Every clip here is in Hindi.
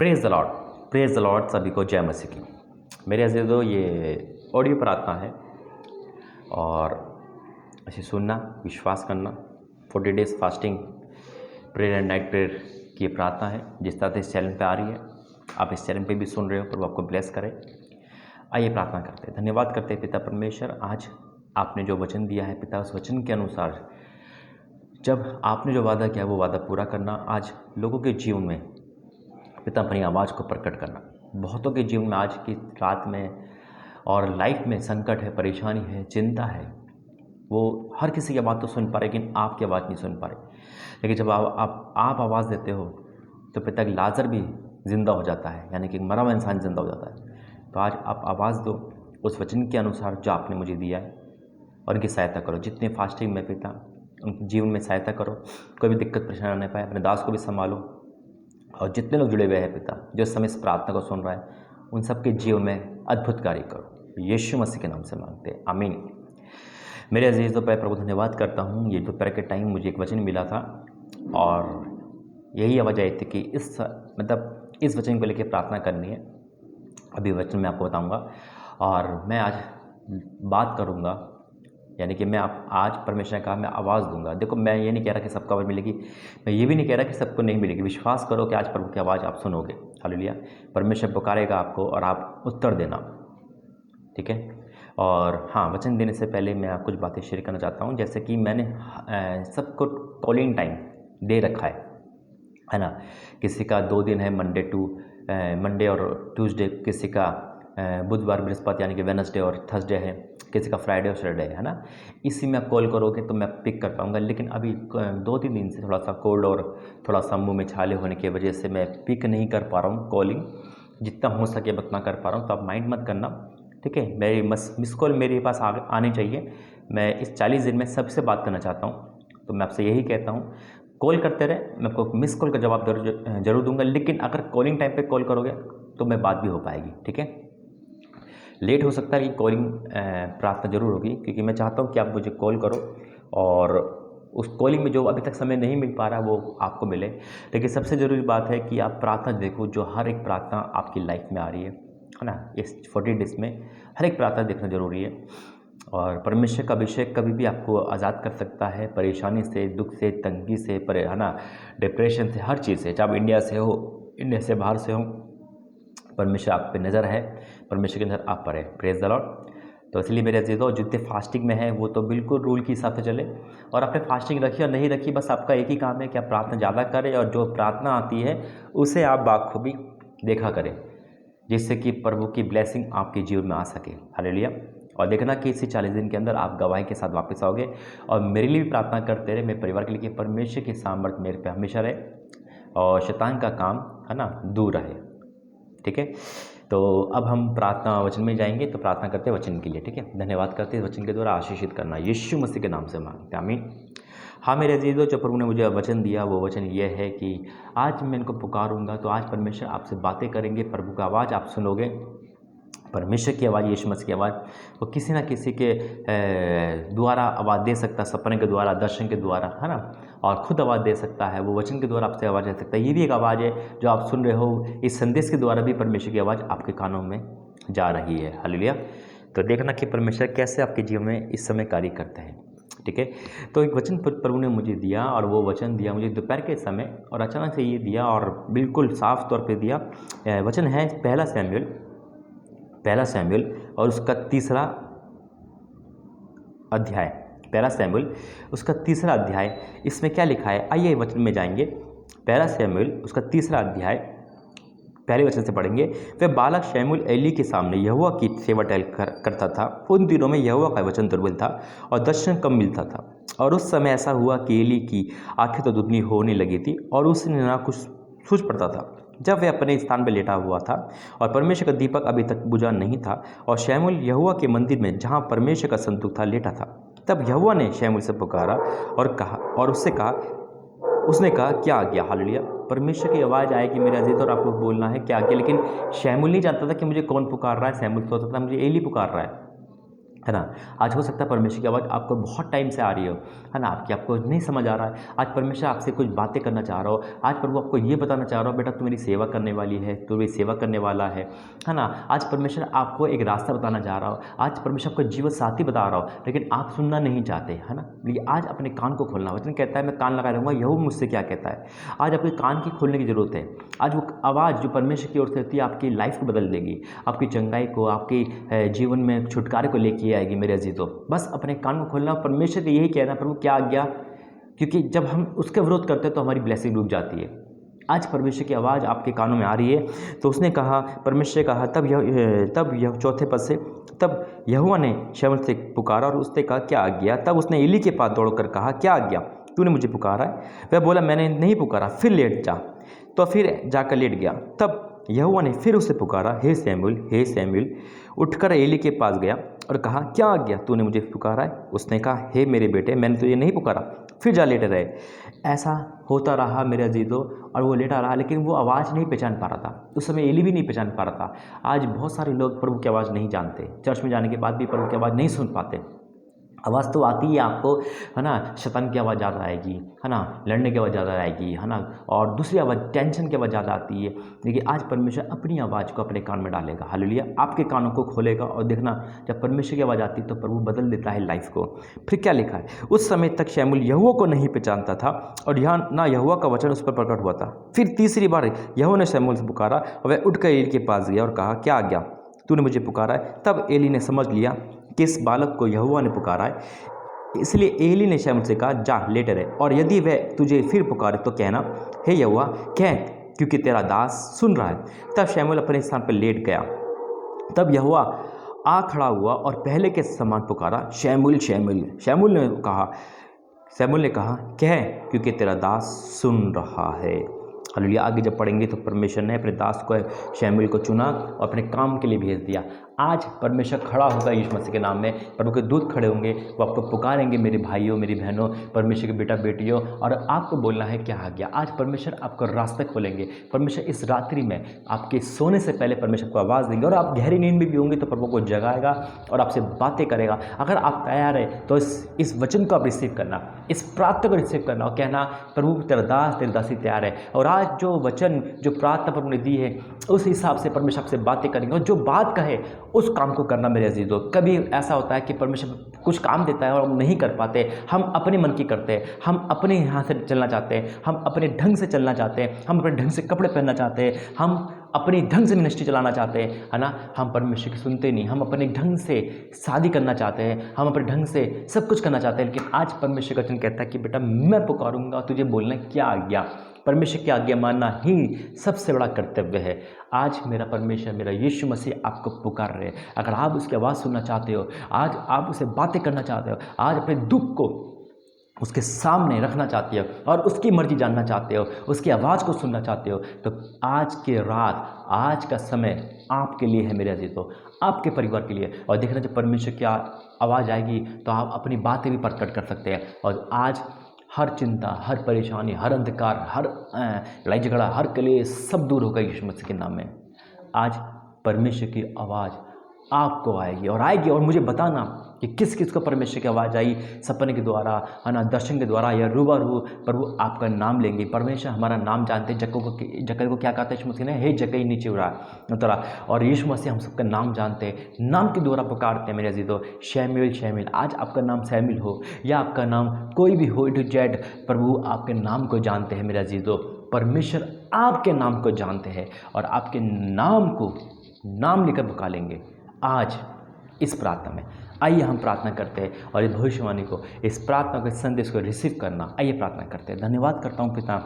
Praise the Lord, praise the Lord. सभी को जय मसीह की। मेरे अज़ीज़ों, ये ऑडियो प्रार्थना है और इसे सुनना, विश्वास करना। 40 days fasting prayer and night prayer की ये प्रार्थना है, जिस तरह से इस चैनल पे आ रही है। आप इस चैनल पे भी सुन रहे हो, प्रभु आपको ब्लेस करे। आइए प्रार्थना करते हैं। धन्यवाद करते हैं पिता परमेश्वर, आज आपने जो वचन दिया है पिता, उस वचन के अनुसार जब आपने जो वादा किया वो वादा पूरा करना। आज लोगों के जीवन में पिता अपनी आवाज़ को प्रकट करना। बहुतों के जीवन में आज की रात में और लाइफ में संकट है, परेशानी है, चिंता है। वो हर किसी की बात तो सुन पा रहे, लेकिन आपकी आवाज़ नहीं सुन पा रहे। लेकिन जब आप आवाज़ देते हो तो पिता लाजर भी ज़िंदा हो जाता है, यानी कि मरा हुआ इंसान ज़िंदा हो जाता है। तो आज आप आवाज़ दो उस वचन के अनुसार जो आपने मुझे दिया है, और इनकी सहायता करो। जितने फास्टिंग में पिता, उनके जीवन में सहायता करो, कोई भी दिक्कत परेशानी नहीं पाए। अपने दास को भी संभालो, और जितने लोग जुड़े हुए हैं पिता, जो इस समय इस प्रार्थना को सुन रहा है, उन सबके जीवन में अद्भुत कार्य करो। यीशु मसीह के नाम से मांगते हैं, आमीन। मेरे अजीज़, तो प्रभु धन्यवाद करता हूँ। ये दोपहर के टाइम मुझे एक वचन मिला था, और यही आवाज़ आई थी कि इस वचन को लेकर प्रार्थना करनी है। अभी वचन मैं आपको बताऊँगा, और मैं आज बात करूँगा, यानी कि मैं आज परमेश्वर ने कहा मैं आवाज़ दूंगा। देखो, मैं ये नहीं कह रहा कि सबको आवाज़ मिलेगी, मैं ये भी नहीं कह रहा कि सबको नहीं मिलेगी। विश्वास करो कि आज प्रभु की आवाज़ आप सुनोगे। हालेलुया। परमेश्वर पुकारेगा आपको और आप उत्तर देना, ठीक है। और हाँ, वचन देने से पहले मैं कुछ बातें शेयर करना चाहता हूँ। जैसे कि मैंने सबको कॉलिंग टाइम दे रखा है ना। किसी का 2 दिन है, मंडे और ट्यूसडे, किसी का बुधवार बृहस्पति यानी कि वेनसडे और थर्सडे है, किसी का फ्राइडे और सैटरडे है ना। इसी में आप कॉल करोगे तो मैं पिक कर पाऊँगा। लेकिन अभी 2-3 दिन से थोड़ा सा कोल्ड और थोड़ा सा मुँह में छाले होने की वजह से मैं पिक नहीं कर पा रहा हूँ। कॉलिंग जितना हो सके उतना कर पा रहा हूँ, तो आप माइंड मत करना, ठीक है। मेरी मिस कॉल मेरे पास आनी चाहिए। मैं इस 40 दिन में सबसे बात करना चाहता हूँ, तो मैं आपसे यही कहता हूँ, कॉल करते रहे। मैं आपको मिस कॉल का जवाब जरूर दूंगा, लेकिन अगर कॉलिंग टाइम पे कॉल करोगे तो मैं बात भी हो पाएगी, ठीक है। लेट हो सकता है कि कॉलिंग प्रार्थना जरूर होगी, क्योंकि मैं चाहता हूँ कि आप मुझे कॉल करो और उस कॉलिंग में जो अभी तक समय नहीं मिल पा रहा वो आपको मिले। लेकिन सबसे ज़रूरी बात है कि आप प्रार्थना देखो, जो हर एक प्रार्थना आपकी लाइफ में आ रही है ना। इस 40 डेज़ में हर एक प्रार्थना देखना ज़रूरी है। और परमेश्वर का अभिषेक कभी भी आपको आज़ाद कर सकता है, परेशानी से, दुख से, तंगी से, है ना, डिप्रेशन से, हर चीज़ से। चाहे आप इंडिया से हो, इंडिया से बाहर से हो, परमेश्वर आप पे नज़र है, परमेश्वर की नज़र आप पर है। Praise the Lord. तो इसलिए मेरे अजीज़ों, जितने फास्टिंग में है वो तो बिल्कुल रूल के हिसाब से चले, और आपने फास्टिंग रखी और नहीं रखी, बस आपका एक ही काम है कि आप प्रार्थना ज़्यादा करें, और जो प्रार्थना आती है उसे आप बाखूबी देखा करें, जिससे कि प्रभु की ब्लेसिंग आपके जीवन में आ सके। हालेलुया। और देखना कि इसी 40 दिन के अंदर आप गवाही के साथ वापस आओगे। और मेरे लिए भी प्रार्थना करते रहे, मेरे परिवार के लिए, कि परमेश्वर की सामर्थ्य मेरे पे हमेशा रहे और शैतान का काम, है ना, दूर रहे, ठीक है। तो अब हम प्रार्थना वचन में जाएंगे, तो प्रार्थना करते हैं वचन के लिए, ठीक है। धन्यवाद करते हैं वचन के द्वारा आशीषित करना। यीशु मसीह के नाम से मांगते हैं, आमीन। हाँ मेरे अजीज़ों, जो प्रभु ने मुझे वचन दिया वो वचन ये है कि आज मैं इनको पुकारूंगा, तो आज परमेश्वर आपसे बातें करेंगे। प्रभु का आवाज़ आप सुनोगे, परमेश्वर की आवाज़, यीशु मसीह की आवाज़। वो किसी ना किसी के द्वारा आवाज़ दे सकता है, सपने के द्वारा, दर्शन के द्वारा, है ना, और खुद आवाज़ दे सकता है। वो वचन के द्वारा आपसे आवाज़ दे सकता है। ये भी एक आवाज़ है जो आप सुन रहे हो। इस संदेश के द्वारा भी परमेश्वर की आवाज़ आपके कानों में जा रही है। हालेलुया। तो देखना कि परमेश्वर कैसे आपके जीवन में इस समय कार्य करता है, ठीक है। तो एक वचन प्रभु ने मुझे दिया, और वो वचन दिया मुझे दोपहर के समय, और अचानक से ये दिया और बिल्कुल साफ तौर पे दिया। वचन है पहला सैमुएल और उसका 3रा अध्याय। पहला सैमुएल उसका 3रा अध्याय। इसमें क्या लिखा है, आइए वचन में जाएंगे। पहला सैमुएल उसका 3रा अध्याय, पहले वचन से पढ़ेंगे। वह बालक शमूएल एली के सामने यहोवा की सेवा टहल करता था। उन दिनों में यहोवा का वचन दुर्बल था और दर्शन कम मिलता था। और उस समय ऐसा हुआ कि एली की आंखें तो दुधनी होने लगी थी, और उसने ना कुछ सूझ पड़ता था। जब वह अपने स्थान पर लेटा हुआ था और परमेश्वर का दीपक अभी तक बुझा नहीं था, और शमूएल यहोवा के मंदिर में जहाँ परमेश्वर का संदूक था लेटा था, तब यहोवा ने शमूएल से पुकारा और उसने कहा क्या आ गया। हालेलुया। परमेश्वर की आवाज़ आएगी मेरे अजीज़, और आप लोग बोलना है क्या आ गया। लेकिन शमूएल नहीं जानता था कि मुझे कौन पुकार रहा है। शमूएल सोचता था मुझे एली पुकार रहा है, है ना। आज हो सकता है परमेश्वर की आवाज़ आपको बहुत टाइम से आ रही हो, है ना, आपको नहीं समझ आ रहा है। आज परमेश्वर आपसे कुछ बातें करना चाह रहा हो। आज प्रभु आपको ये बताना चाह रहा हो, बेटा तू मेरी सेवा करने वाली है, तू मेरी सेवा करने वाला है ना। आज परमेश्वर आपको एक रास्ता बताना चाह रहा हो। आज परमेश्वर आपको जीवन साथी बता रहा हो, लेकिन आप सुनना नहीं चाहते, है ना। लेकिन आज अपने कान को खोलना। वचन कहता है मैं कान लगा रहूँगा, यहोवा मुझसे क्या कहता है। आज आपके कान की खोलने की ज़रूरत है। आज वो आवाज़ जो परमेश्वर की ओर से होती है आपकी लाइफ को बदल देगी, आपकी चंगाई को, आपकी जीवन में छुटकारे को लेके आएगी मेरे अजीज़ों। बस अपने कान को खोलना, परमेश्वर से यही कहना प्रभु क्या आज्ञा, क्योंकि जब हम उसका विरोध करते हैं तो हमारी ब्लेसिंग रुक जाती है। आज परमेश्वर की आवाज़ आपके कानों में आ रही है। तो उसने कहा, परमेश्वर ने कहा, तब यह चौथे पद से, तब यहोवा ने शमूएल से पुकारा और उसने कहा क्या आज्ञा। तब उसने एली के पास दौड़कर कहा क्या आज्ञा, तूने मुझे पुकारा है। वह बोला मैंने नहीं पुकारा, फिर लेट जा। तो फिर जाकर लेट गया। तब यहोवा ने फिर उसे पुकारा, हे सैमुएल, हे सैमुएल। उठकर एली के पास गया और कहा क्या आज्ञा, तूने मुझे पुकारा है। उसने कहा हे मेरे बेटे, मैंने तुझे नहीं पुकारा, फिर जा लेटे रहे। ऐसा होता रहा मेरे अजीज़ों, और वो लेटा रहा, लेकिन वो आवाज़ नहीं पहचान पा रहा था। उस समय एली भी नहीं पहचान पा रहा था। आज बहुत सारे लोग प्रभु की आवाज़ नहीं जानते, चर्च में जाने के बाद भी प्रभु की आवाज़ नहीं सुन पाते। आवाज़ तो आती है आपको, है ना, शैतान की आवाज़ ज़्यादा आएगी, है ना, लड़ने की आवाज़ ज़्यादा आएगी, है ना, और दूसरी आवाज़ टेंशन की आवाज़ ज़्यादा आती है। लेकिन आज परमेश्वर अपनी आवाज़ को अपने कान में डालेगा, हालेलुया, आपके कानों को खोलेगा। और देखना जब परमेश्वर की आवाज़ आती है तो प्रभु बदल देता है लाइफ को। फिर क्या लिखा है, उस समय तक शमूएल यहोवा को नहीं पहचानता था और यहाँ ना यहोवा का वचन उस पर प्रकट हुआ था। फिर तीसरी बार यहोवा ने शमूएल से पुकारा और वह उठकर एली के पास गया और कहा क्या आज्ञा, तूने मुझे पुकारा है। तब एली ने समझ लिया कि इस बालक को यहोवा ने पुकारा है, इसलिए एली ने शमूएल से कहा जा लेटे रहे, और यदि वह तुझे फिर पुकारे तो कहना हे यहोवा कह, क्योंकि तेरा दास सुन रहा है। तब शमूएल अपने स्थान पर लेट गया। तब यहोवा आ खड़ा हुआ और पहले के समान पुकारा शमूएल शमूएल। शमूएल ने कहा कह, क्योंकि तेरा दास सुन रहा है। हालेलुया। आगे जब पढ़ेंगे तो परमेश्वर ने अपने दास को शमूएल को चुना और अपने काम के लिए भेज दिया। आज परमेश्वर खड़ा होगा यीशु मसीह के नाम में, प्रभु के दूत खड़े होंगे, वो आपको पुकारेंगे मेरे भाइयों मेरी बहनों, परमेश्वर के बेटा बेटियों, और आपको बोलना है क्या आ गया। आज परमेश्वर आपको रास्ते खोलेंगे। परमेश्वर इस रात्रि में आपके सोने से पहले परमेश्वर को आवाज़ देंगे, और आप गहरी नींद में भी होंगे तो प्रभु को जगाएगा और आपसे बातें करेगा। अगर आप तैयार है तो इस वचन को आप रिसीव करना, इस प्रार्थना को रिसीव करना और कहना प्रभु तेरा दास तेरी दासी तैयार है। और आज जो वचन जो प्रार्थना प्रभु ने दी है उस हिसाब से परमेश्वर आपसे बातें करेंगे, और जो बात कहे उस काम को करना मेरे अजीजों। कभी ऐसा होता है कि परमेश्वर कुछ काम देता है और हम नहीं कर पाते, हम अपने मन की करते हैं, हम अपने यहाँ से चलना चाहते हैं, हम अपने ढंग से चलना चाहते हैं, हम अपने ढंग से कपड़े पहनना चाहते हैं, हम अपने ढंग से मिनिस्ट्री चलाना चाहते हैं, है ना। हम परमेश्वर की सुनते नहीं, हम अपने ढंग से शादी करना चाहते हैं, हम अपने ढंग से सब कुछ करना चाहते हैं। लेकिन आज परमेश्वर का वचन कहता है कि बेटा मैं पुकारूंगा, तुझे बोलना क्या आज्ञा। परमेश्वर की आज्ञा मानना ही सबसे बड़ा कर्तव्य है। आज मेरा परमेश्वर मेरा यीशु मसीह आपको पुकार रहे हैं। अगर आप उसकी आवाज़ सुनना चाहते हो, आज आप उसे बातें करना चाहते हो, आज अपने दुख को उसके सामने रखना चाहते हो और उसकी मर्जी जानना चाहते हो, उसकी आवाज़ को सुनना चाहते हो, तो आज की रात, आज का समय आपके लिए है मेरे अजीजों, आपके परिवार के लिए। और देखना जब परमेश्वर की आवाज़ आएगी तो आप अपनी बातें भी प्रकट कर सकते हैं। और आज हर चिंता, हर परेशानी, हर अंधकार, हर लड़ाई झगड़ा, हर कलेश सब दूर होगा यीशु मसीह के नाम में। आज परमेश्वर की आवाज़ आपको आएगी और आएगी, और मुझे बताना कि किस किस को परमेश्वर की आवाज़ आई, सपने के द्वारा, है ना, दर्शन के द्वारा या रूबरू प्रभु आपका नाम लेंगे। परमेश्वर हमारा नाम जानते हैं। जक्कई को क्या कहते हैं यीशु मसीह ने, हे जक्कई नीचे उतरा। और यीशु मसीह हम सबका नाम जानते हैं, नाम के द्वारा पुकारते हैं मेरे अजीजों। शमूएल शमूएल, आज आपका नाम शमूएल हो या आपका नाम कोई भी हो, टू जेड, प्रभु आपके नाम को जानते हैं मेरे अजीजों। परमेश्वर आपके नाम को जानते हैं और आपके नाम को नाम लेकर पुकारेंगे आज इस प्रार्थना में। आइए हम प्रार्थना करते हैं और इस भविष्यवाणी को, इस प्रार्थना के संदेश को रिसीव करना। आइए प्रार्थना करते हैं। धन्यवाद करता हूँ पिता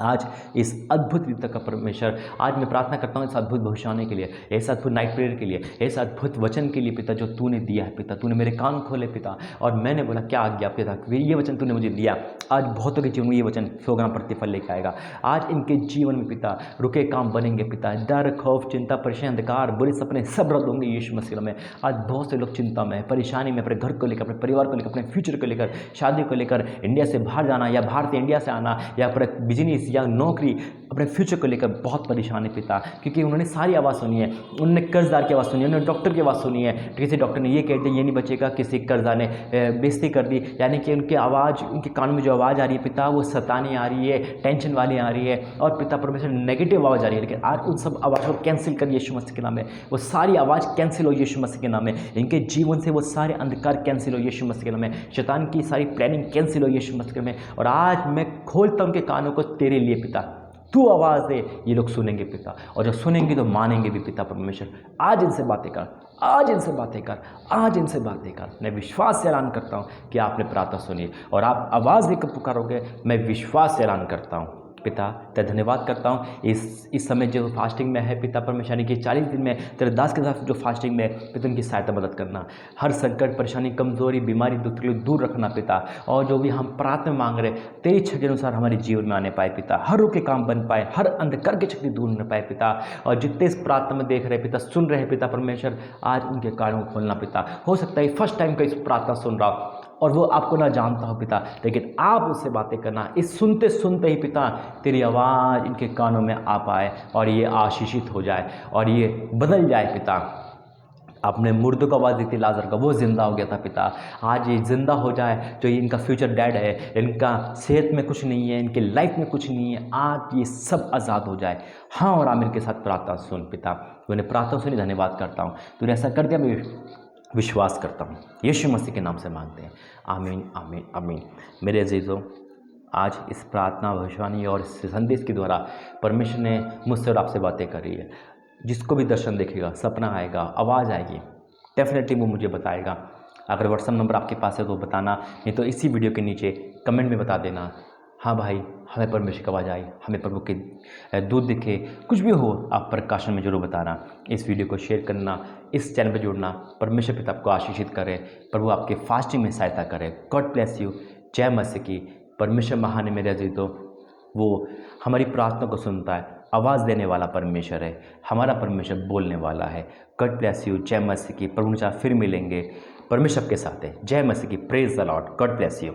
आज इस अद्भुत रीति का परमेश्वर, आज मैं प्रार्थना करता हूँ इस अद्भुत भविष्यवाणी के लिए, इस अद्भुत नाइट प्रेयर के लिए, इस अद्भुत वचन के लिए पिता जो तूने दिया है पिता। तूने मेरे कान खोले पिता और मैंने बोला क्या आज्ञा पिता, ये वचन तूने मुझे दिया। आज बहुतों के जीवन में ये वचन 100 गुना प्रतिफल लेकर आएगा। आज इनके जीवन में पिता रुके काम बनेंगे पिता। डर, खौफ, चिंता, परेशानी, अंधकार, बुरे सपने सब रद्द होंगे यीशु मसीह में। आज बहुत से लोग चिंता में, परेशानी में, अपने घर को लेकर, अपने परिवार को लेकर, अपने फ्यूचर को लेकर, शादी को लेकर, इंडिया से बाहर जाना या बाहर से इंडिया से आना, या अपने बिजनेस या नौकरी, अपने फ्यूचर को लेकर बहुत परेशान है पिता, क्योंकि उन्होंने सारी आवाज़ सुनी है, उन्होंने कर्जदार की आवाज़ सुनी है, उन्होंने डॉक्टर की आवाज़ सुनी है, किसी डॉक्टर ने ये कह दिया ये नहीं बचेगा, किसी कर्जदार ने बेइज्जती कर दी, यानी कि उनकी आवाज़, उनके कानों में जो आवाज़ आ रही है पिता वो सताने आ रही है, टेंशन वाली आ रही है, और पिता परमेश्वर नेगेटिव आवाज़ आ रही है, लेकिन आज उन सब आवाज़ को कैंसिल कर यीशु मसीह के नाम में, वो सारी आवाज़ कैंसिल हो यीशु मसीह के नाम में, इनके जीवन से वो सारे अंधकार कैंसिल हो यीशु मसीह के नाम में, शैतान की सारी प्लानिंग कैंसिल हो यीशु मसीह के नाम में। और आज मैं खोलता हूं उनके कानों को तेरे लिए पिता, तू आवाज़ दे, ये लोग सुनेंगे पिता, और जब सुनेंगे तो मानेंगे भी पिता परमेश्वर। आज इनसे बातें कर, आज इनसे बातें कर, आज इनसे बातें कर। मैं विश्वास से ऐलान करता हूँ कि आपने प्रार्थना सुनी और आप आवाज़ लेकर पुकारोगे, मैं विश्वास से ऐलान करता हूँ पिता। तेरा धन्यवाद करता हूँ इस समय जो फास्टिंग में है पिता परमेश्वर, यानी कि 40 दिन में तेरे दास के साथ जो फास्टिंग में पिता उनकी सहायता मदद करना, हर संकट परेशानी कमजोरी बीमारी दुख के लिए दूर रखना पिता, और जो भी हम प्रार्थना मांग रहे तेरी इच्छा के अनुसार हमारे जीवन में आने पाए पिता, हर रोग के काम बन पाए, हर अंधकार की शक्ति दूर होने पाए पिता। और जितने इस प्रार्थना में देख रहे पिता, सुन रहे पिता परमेश्वर, आज उनके कानों को खोलना पिता। हो सकता है फर्स्ट टाइम का इस प्रार्थना सुन रहा हो और वो आपको ना जानता हो पिता, लेकिन आप उससे बातें करना, इस सुनते सुनते ही पिता तेरी आवाज़ इनके कानों में आ पाए और ये आशीषित हो जाए और ये बदल जाए पिता। आपने मुर्दों को आवाज़ दी थी लाजर का, वो जिंदा हो गया था पिता, आज ये जिंदा हो जाए। जो इनका फ्यूचर डेड है, इनका सेहत में कुछ नहीं है, इनकी लाइफ में कुछ नहीं है, आज ये सब आज़ाद हो जाए। हाँ और आमिर के साथ प्रार्थना सुन पिता, तूने प्रार्थना सुनी, धन्यवाद करता हूँ, तूने ऐसा कर दिया, मैं विश्वास करता हूँ, यीशु मसीह के नाम से मांगते हैं, आमीन आमीन आमीन। मेरे अजीज़ों, आज इस प्रार्थना भविष्यवाणी और इस संदेश के द्वारा परमेश्वर ने मुझसे और आपसे बातें करी है। जिसको भी दर्शन देखेगा, सपना आएगा, आवाज़ आएगी, डेफिनेटली वो मुझे बताएगा। अगर व्हाट्सएप नंबर आपके पास है तो बताना, नहीं तो इसी वीडियो के नीचे कमेंट में बता देना, हाँ भाई हमें परमेश्वर की आवाज़ आई, हमें प्रभु के दूध दिखे, कुछ भी हो आप प्रकाशन में जरूर बताना। इस वीडियो को शेयर करना, इस चैनल पर जुड़ना। परमेश्वर पिता आपको आशीषित करे, प्रभु आपके फास्टिंग में सहायता करे। God bless you. जय मसीह की। परमेश्वर महान है मेरे अजीजों, वो हमारी प्रार्थना को सुनता है, आवाज़ देने वाला परमेश्वर है, हमारा परमेश्वर बोलने वाला है। God bless you. जय मसीह की। प्रभु चाहे फिर मिलेंगे, परमेश्वर के साथ है। जय मसीह की। Praise the Lord. God bless you.